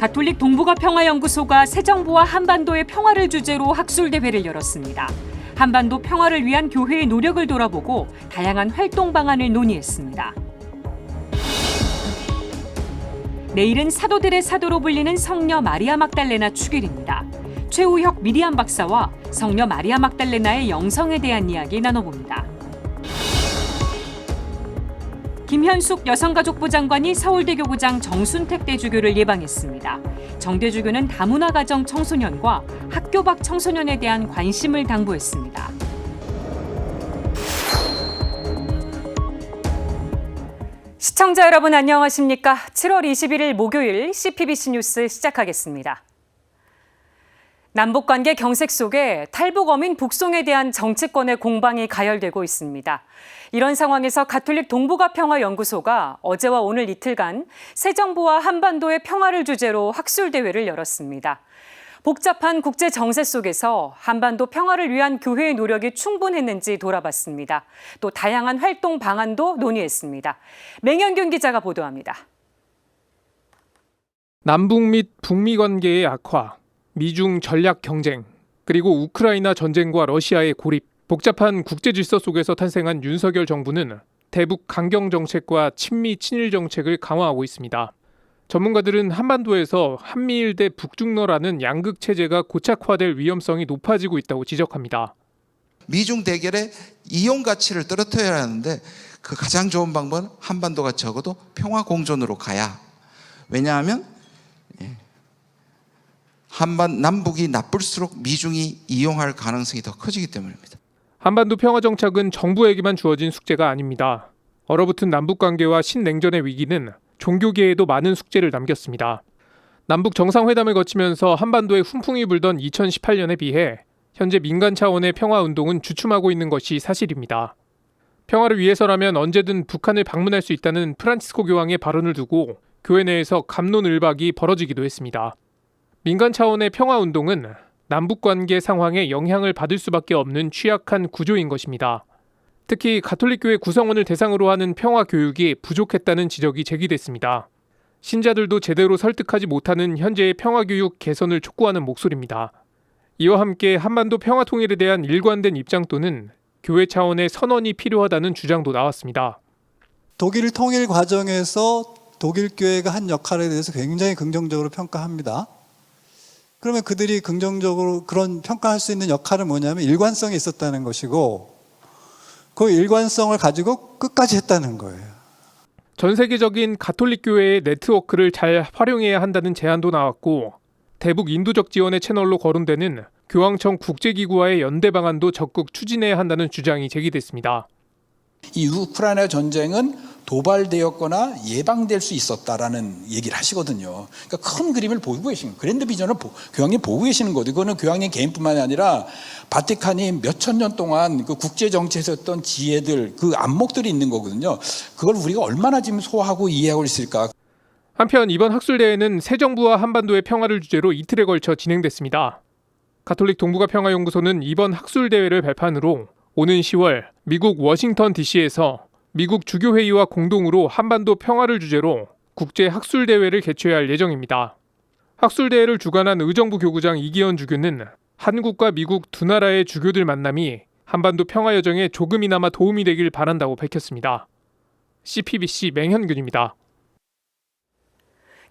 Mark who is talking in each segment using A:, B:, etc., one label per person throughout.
A: 가톨릭 동북아 평화연구소가 새 정부와 한반도의 평화를 주제로 학술대회를 열었습니다. 한반도 평화를 위한 교회의 노력을 돌아보고 다양한 활동 방안을 논의했습니다. 내일은 사도들의 사도로 불리는 성녀 마리아 막달레나 축일입니다. 최우혁 미리암 박사와 성녀 마리아 막달레나의 영성에 대한 이야기 나눠봅니다. 김현숙 여성가족부 장관이 서울대 교구장 정순택 대주교를 예방했습니다. 정 대주교는 다문화 가정 청소년과 학교 밖 청소년에 대한 관심을 당부했습니다. 시청자 여러분 안녕하십니까? 7월 21일 목요일 CPBC 뉴스 시작하겠습니다. 남북관계 경색 속에 탈북 어민 북송에 대한 정치권의 공방이 가열되고 있습니다. 이런 상황에서 가톨릭 동북아 평화연구소가 어제와 오늘 이틀간 새 정부와 한반도의 평화를 주제로 학술대회를 열었습니다. 복잡한 국제 정세 속에서 한반도 평화를 위한 교회의 노력이 충분했는지 돌아봤습니다. 또 다양한 활동 방안도 논의했습니다. 맹현균 기자가 보도합니다.
B: 남북 및 북미 관계의 악화, 미중 전략 경쟁, 그리고 우크라이나 전쟁과 러시아의 고립, 복잡한 국제 질서 속에서 탄생한 윤석열 정부는 대북 강경 정책과 친미 친일 정책을 강화하고 있습니다. 전문가들은 한반도에서 한미일 대 북중러라는 양극 체제가 고착화될 위험성이 높아지고 있다고 지적합니다.
C: 미중 대결의 이용 가치를 떨어뜨려야 하는데 그 가장 좋은 방법은 한반도가 적어도 평화 공존으로 가야. 왜냐하면 남북이 나쁠수록 미중이 이용할 가능성이 더 커지기 때문입니다.
B: 한반도 평화 정착은 정부에게만 주어진 숙제가 아닙니다. 얼어붙은 남북관계와 신냉전의 위기는 종교계에도 많은 숙제를 남겼습니다. 남북 정상회담을 거치면서 한반도에 훈풍이 불던 2018년에 비해 현재 민간 차원의 평화운동은 주춤하고 있는 것이 사실입니다. 평화를 위해서라면 언제든 북한을 방문할 수 있다는 프란치스코 교황의 발언을 두고 교회 내에서 갑론을박이 벌어지기도 했습니다. 민간 차원의 평화운동은 남북관계 상황에 영향을 받을 수밖에 없는 취약한 구조인 것입니다. 특히 가톨릭교회 구성원을 대상으로 하는 평화교육이 부족했다는 지적이 제기됐습니다. 신자들도 제대로 설득하지 못하는 현재의 평화교육 개선을 촉구하는 목소리입니다. 이와 함께 한반도 평화통일에 대한 일관된 입장 또는 교회 차원의 선언이 필요하다는 주장도 나왔습니다.
D: 독일 통일 과정에서 독일 교회가 한 역할에 대해서 굉장히 긍정적으로 평가합니다. 그러면 그들이 긍정적으로 그런 평가할 수 있는 역할은 뭐냐면 일관성이 있었다는 것이고 그 일관성을 가지고 끝까지 했다는 거예요.
B: 전 세계적인 가톨릭 교회의 네트워크를 잘 활용해야 한다는 제안도 나왔고 대북 인도적 지원의 채널로 거론되는 교황청 국제기구와의 연대 방안도 적극 추진해야 한다는 주장이 제기됐습니다.
E: 이 우크라이나 전쟁은 도발되었거나 예방될 수 있었다라는 얘기를 하시거든요. 그러니까 큰 그림을 보고 계신 거예요. 그랜드 비전을 교황님 보고 계시는 거죠. 이거는 교황님 개인뿐만이 아니라 바티칸이 몇천 년 동안 그 국제 정치에서 했던 지혜들, 그 안목들이 있는 거거든요. 그걸 우리가 얼마나 지금 소화하고 이해하고 있을까.
B: 한편 이번 학술대회는 새 정부와 한반도의 평화를 주제로 이틀에 걸쳐 진행됐습니다. 가톨릭 동북아 평화연구소는 이번 학술대회를 발판으로 오는 10월 미국 워싱턴 DC에서 미국 주교회의와 공동으로 한반도 평화를 주제로 국제 학술대회를 개최할 예정입니다. 학술대회를 주관한 의정부 교구장 이기현 주교는 한국과 미국 두 나라의 주교들 만남이 한반도 평화 여정에 조금이나마 도움이 되길 바란다고 밝혔습니다. CPBC 맹현균입니다.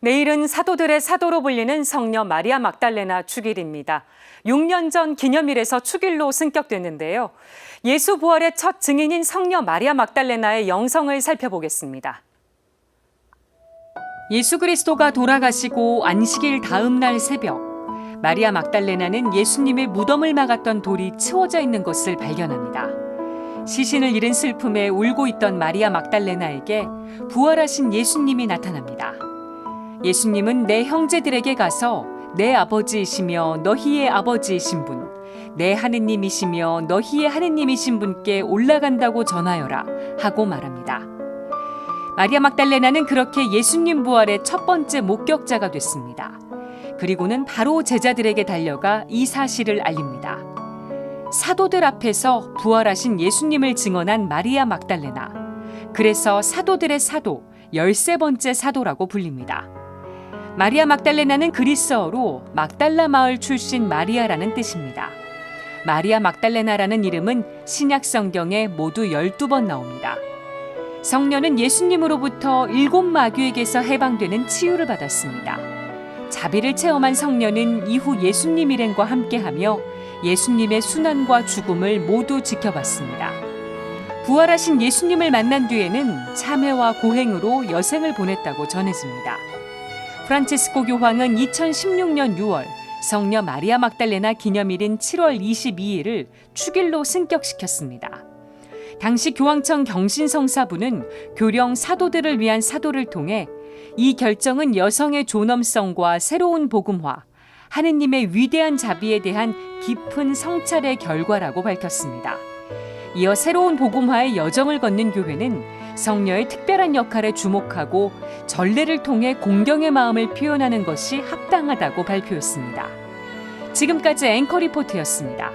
A: 내일은 사도들의 사도로 불리는 성녀 마리아 막달레나 축일입니다. 6년 전 기념일에서 축일로 승격됐는데요. 예수 부활의 첫 증인인 성녀 마리아 막달레나의 영성을 살펴보겠습니다. 예수 그리스도가 돌아가시고 안식일 다음 날 새벽, 마리아 막달레나는 예수님의 무덤을 막았던 돌이 치워져 있는 것을 발견합니다. 시신을 잃은 슬픔에 울고 있던 마리아 막달레나에게 부활하신 예수님이 나타납니다. 예수님은 내 형제들에게 가서 내 아버지이시며 너희의 아버지이신 분, 내 하느님이시며 너희의 하느님이신 분께 올라간다고 전하여라 하고 말합니다. 마리아 막달레나는 그렇게 예수님 부활의 첫 번째 목격자가 됐습니다. 그리고는 바로 제자들에게 달려가 이 사실을 알립니다. 사도들 앞에서 부활하신 예수님을 증언한 마리아 막달레나. 그래서 사도들의 사도, 13번째 사도라고 불립니다. 마리아 막달레나는 그리스어로 막달라 마을 출신 마리아라는 뜻입니다. 마리아 막달레나라는 이름은 신약 성경에 모두 12번 나옵니다. 성녀는 예수님으로부터 7 마귀에게서 해방되는 치유를 받았습니다. 자비를 체험한 성녀는 이후 예수님 일행과 함께하며 예수님의 순환과 죽음을 모두 지켜봤습니다. 부활하신 예수님을 만난 뒤에는 참회와 고행으로 여생을 보냈다고 전해집니다. 프란치스코 교황은 2016년 6월 성녀 마리아 막달레나 기념일인 7월 22일을 축일로 승격시켰습니다. 당시 교황청 경신성사부는 교령 사도들을 위한 사도를 통해 이 결정은 여성의 존엄성과 새로운 복음화, 하느님의 위대한 자비에 대한 깊은 성찰의 결과라고 밝혔습니다. 이어 새로운 복음화의 여정을 걷는 교회는 성녀의 특별한 역할에 주목하고 전례를 통해 공경의 마음을 표현하는 것이 합당하다고 발표했습니다. 지금까지 앵커 리포트였습니다.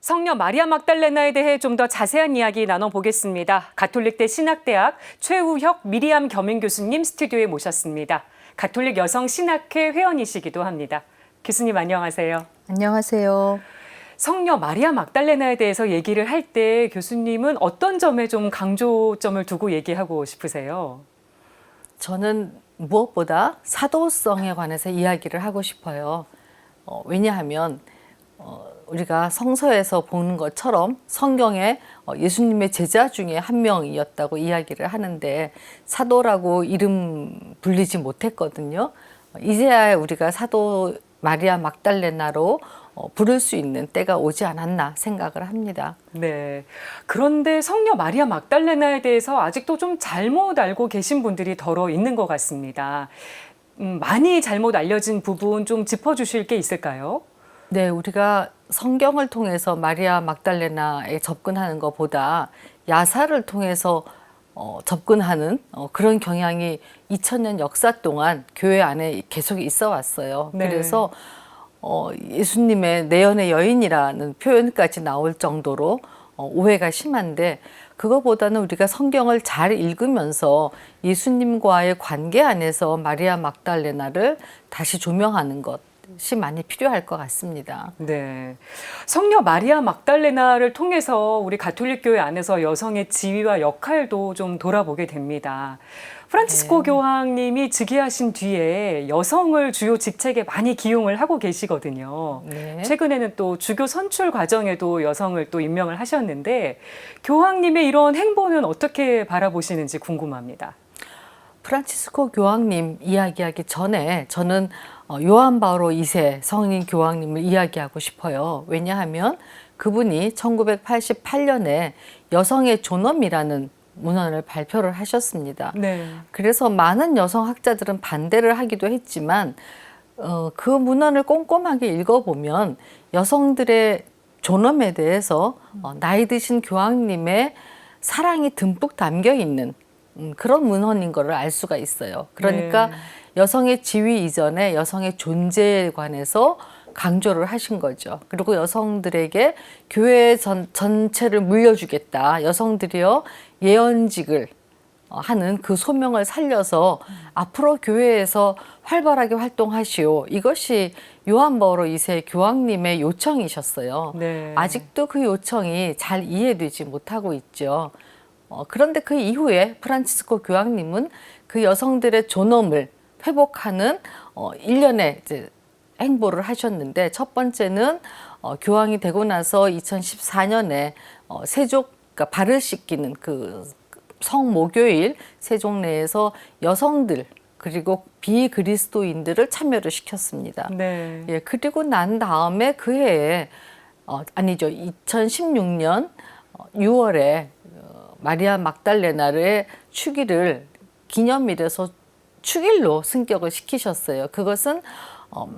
A: 성녀 마리아 막달레나에 대해 좀 더 자세한 이야기 나눠보겠습니다. 가톨릭대 신학대학 최우혁 미리암 겸임 교수님 스튜디오에 모셨습니다. 가톨릭 여성신학회 회원이시기도 합니다. 교수님 안녕하세요.
F: 안녕하세요.
A: 성녀 마리아 막달레나에 대해서 얘기를 할 때 교수님은 어떤 점에 좀 강조점을 두고 얘기하고 싶으세요?
F: 저는 무엇보다 사도성에 관해서 이야기를 하고 싶어요. 왜냐하면 우리가 성서에서 보는 것처럼 성경에 예수님의 제자 중에 한 명이었다고 이야기를 하는데 사도라고 이름 불리지 못했거든요. 이제야 우리가 사도 마리아 막달레나로 부를 수 있는 때가 오지 않았나 생각을 합니다.
A: 네. 그런데 성녀 마리아 막달레나에 대해서 아직도 좀 잘못 알고 계신 분들이 더러 있는 것 같습니다. 많이 잘못 알려진 부분 좀 짚어주실 게 있을까요?
F: 네, 우리가 성경을 통해서 마리아 막달레나에 접근하는 것보다 야사를 통해서 접근하는 그런 경향이 2000년 역사 동안 교회 안에 계속 있어 왔어요.
A: 네.
F: 그래서 예수님의 내연의 여인이라는 표현까지 나올 정도로 오해가 심한데 그거보다는 우리가 성경을 잘 읽으면서 예수님과의 관계 안에서 마리아 막달레나를 다시 조명하는 것이 많이 필요할 것 같습니다.
A: 네. 성녀 마리아 막달레나를 통해서 우리 가톨릭 교회 안에서 여성의 지위와 역할도 좀 돌아보게 됩니다. 프란치스코 교황님이 즉위하신 뒤에 여성을 주요 직책에 많이 기용을 하고 계시거든요.
F: 네.
A: 최근에는 또 주교 선출 과정에도 여성을 또 임명을 하셨는데 교황님의 이런 행보는 어떻게 바라보시는지 궁금합니다.
F: 프란치스코 교황님 이야기하기 전에 저는 요한 바오로 2세 성인 교황님을 이야기하고 싶어요. 왜냐하면 그분이 1988년에 여성의 존엄이라는 문헌을 발표를 하셨습니다.
A: 네.
F: 그래서 많은 여성 학자들은 반대를 하기도 했지만 그 문헌을 꼼꼼하게 읽어보면 여성들의 존엄에 대해서 나이 드신 교황님의 사랑이 듬뿍 담겨 있는 그런 문헌인 것을 알 수가 있어요. 그러니까
A: 네.
F: 여성의 지위 이전에 여성의 존재에 관해서 강조를 하신 거죠. 그리고 여성들에게 교회 전체를 물려주겠다. 여성들이요 예언직을 하는 그 소명을 살려서 앞으로 교회에서 활발하게 활동하시오. 이것이 요한 바오로 2세 교황님의 요청이셨어요.
A: 네.
F: 아직도 그 요청이 잘 이해되지 못하고 있죠. 그런데 그 이후에 프란치스코 교황님은 그 여성들의 존엄을 회복하는 일련의 이제 행보를 하셨는데 첫 번째는 교황이 되고 나서 2014년에 세족 그러니까 발을 씻기는 그 성목요일 세종 내에서 여성들 그리고 비그리스도인들을 참여를 시켰습니다.
A: 네.
F: 예, 그리고 난 다음에 그 해에 아니죠 2016년 6월에 마리아 막달레나의 축일을 기념일에서 축일로 승격을 시키셨어요. 그것은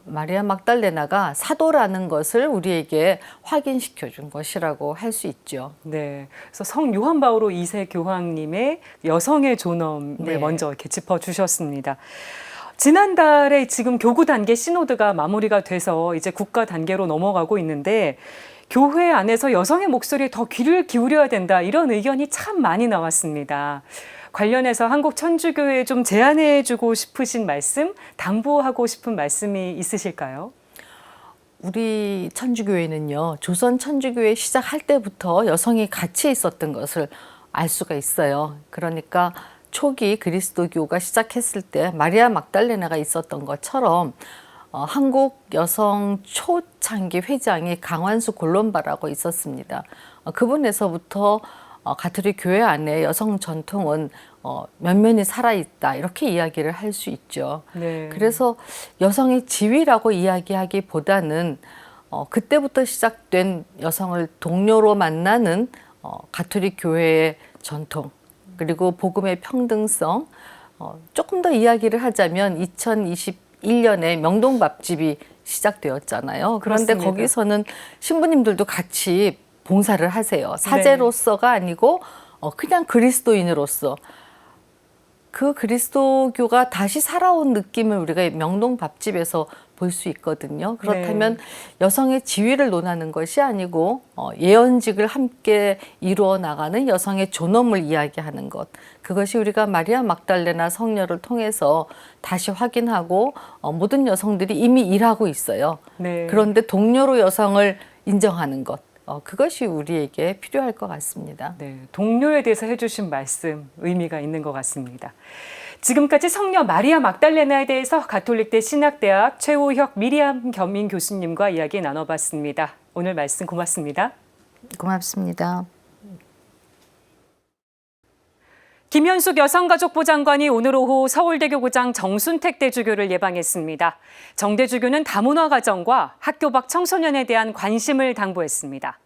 F: 마리아 막달레나가 사도라는 것을 우리에게 확인시켜 준 것이라고 할 수 있죠.
A: 네. 그래서 성 요한 바오로 2세 교황님의 여성의 존엄을
F: 네.
A: 먼저 이렇게 짚어주셨습니다. 지난달에 지금 교구 단계 시노드가 마무리가 돼서 이제 국가 단계로 넘어가고 있는데 교회 안에서 여성의 목소리에 더 귀를 기울여야 된다 이런 의견이 참 많이 나왔습니다. 관련해서 한국 천주교회에 좀 제안해주고 싶으신 말씀, 당부하고 싶은 말씀이 있으실까요?
F: 우리 천주교회는요, 조선 천주교회 시작할 때부터 여성이 같이 있었던 것을 알 수가 있어요. 그러니까 초기 그리스도교가 시작했을 때 마리아 막달레나가 있었던 것처럼 한국 여성 초창기 회장이 강완수 골론바라고 있었습니다. 그분에서부터 가톨릭 교회 안에 여성 전통은 면면이 살아있다 이렇게 이야기를 할 수 있죠.
A: 네.
F: 그래서 여성의 지위라고 이야기하기보다는 그때부터 시작된 여성을 동료로 만나는 가톨릭 교회의 전통 그리고 복음의 평등성 조금 더 이야기를 하자면 2021년에 명동밥집이 시작되었잖아요. 그런데
A: 그렇습니다.
F: 거기서는 신부님들도 같이 봉사를 하세요. 사제로서가 아니고 그냥 그리스도인으로서 그 그리스도교가 다시 살아온 느낌을 우리가 명동 밥집에서 볼 수 있거든요. 그렇다면 여성의 지위를 논하는 것이 아니고 예언직을 함께 이루어 나가는 여성의 존엄을 이야기하는 것. 그것이 우리가 마리아 막달레나 성녀를 통해서 다시 확인하고 모든 여성들이 이미 일하고 있어요.
A: 네.
F: 그런데 동료로 여성을 인정하는 것. 그것이 우리에게 필요할 것 같습니다.
A: 네, 동료에 대해서 해주신 말씀 의미가 있는 것 같습니다. 지금까지 성녀 마리아 막달레나에 대해서 가톨릭대 신학대학 최우혁 미리암 겸임 교수님과 이야기 나눠봤습니다. 오늘 말씀 고맙습니다.
F: 고맙습니다.
A: 김현숙 여성가족부 장관이 오늘 오후 서울대교구장 정순택 대주교를 예방했습니다. 정 대주교는 다문화 가정과 학교 밖 청소년에 대한 관심을 당부했습니다.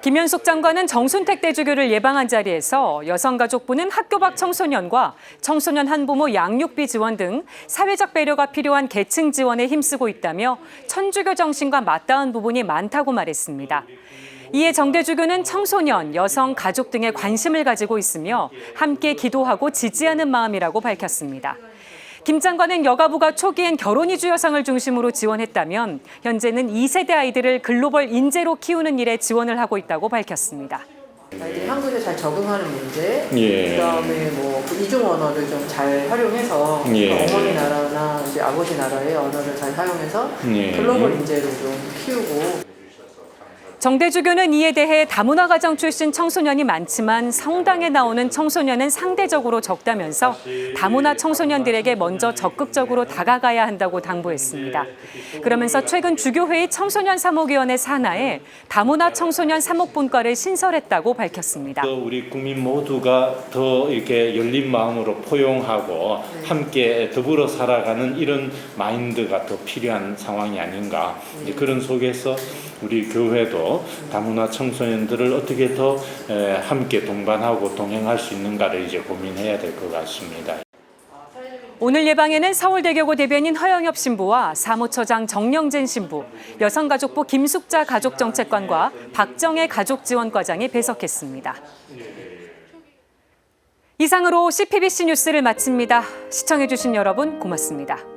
A: 김현숙 장관은 정순택 대주교를 예방한 자리에서 여성가족부는 학교 밖 청소년과 청소년 한부모 양육비 지원 등 사회적 배려가 필요한 계층 지원에 힘쓰고 있다며 천주교 정신과 맞닿은 부분이 많다고 말했습니다. 이에 정 대주교는 청소년, 여성, 가족 등에 관심을 가지고 있으며 함께 기도하고 지지하는 마음이라고 밝혔습니다. 김 장관은 여가부가 초기엔 결혼 이주 여성을 중심으로 지원했다면 현재는 2세대 아이들을 글로벌 인재로 키우는 일에 지원을 하고 있다고 밝혔습니다.
G: 아이들이 한국에 잘 적응하는 문제,
H: 예.
G: 그다음에 그 이중 언어를 좀 잘 활용해서
H: 예.
G: 어머니 나라나 이제 아버지 나라의 언어를 잘 사용해서
H: 예.
G: 글로벌 인재로 좀 키우고.
A: 정 대주교는 이에 대해 다문화 가정 출신 청소년이 많지만 성당에 나오는 청소년은 상대적으로 적다면서 다문화 청소년들에게 먼저 적극적으로 다가가야 한다고 당부했습니다. 그러면서 최근 주교회의 청소년 사목위원회 산하에 다문화 청소년 사목분과를 신설했다고 밝혔습니다.
H: 우리 국민 모두가 더 이렇게 열린 마음으로 포용하고 함께 더불어 살아가는 이런 마인드가 더 필요한 상황이 아닌가. 이제 그런 속에서 우리 교회도 다문화 청소년들을 어떻게 더 함께 동반하고 동행할 수 있는가를 이제 고민해야 될 것 같습니다.
A: 오늘 예방에는 서울대교구 대변인 허영엽 신부와 사무처장 정영진 신부, 여성가족부 김숙자 가족정책관과 박정혜 가족지원과장이 배석했습니다. 이상으로 CPBC 뉴스를 마칩니다. 시청해주신 여러분 고맙습니다.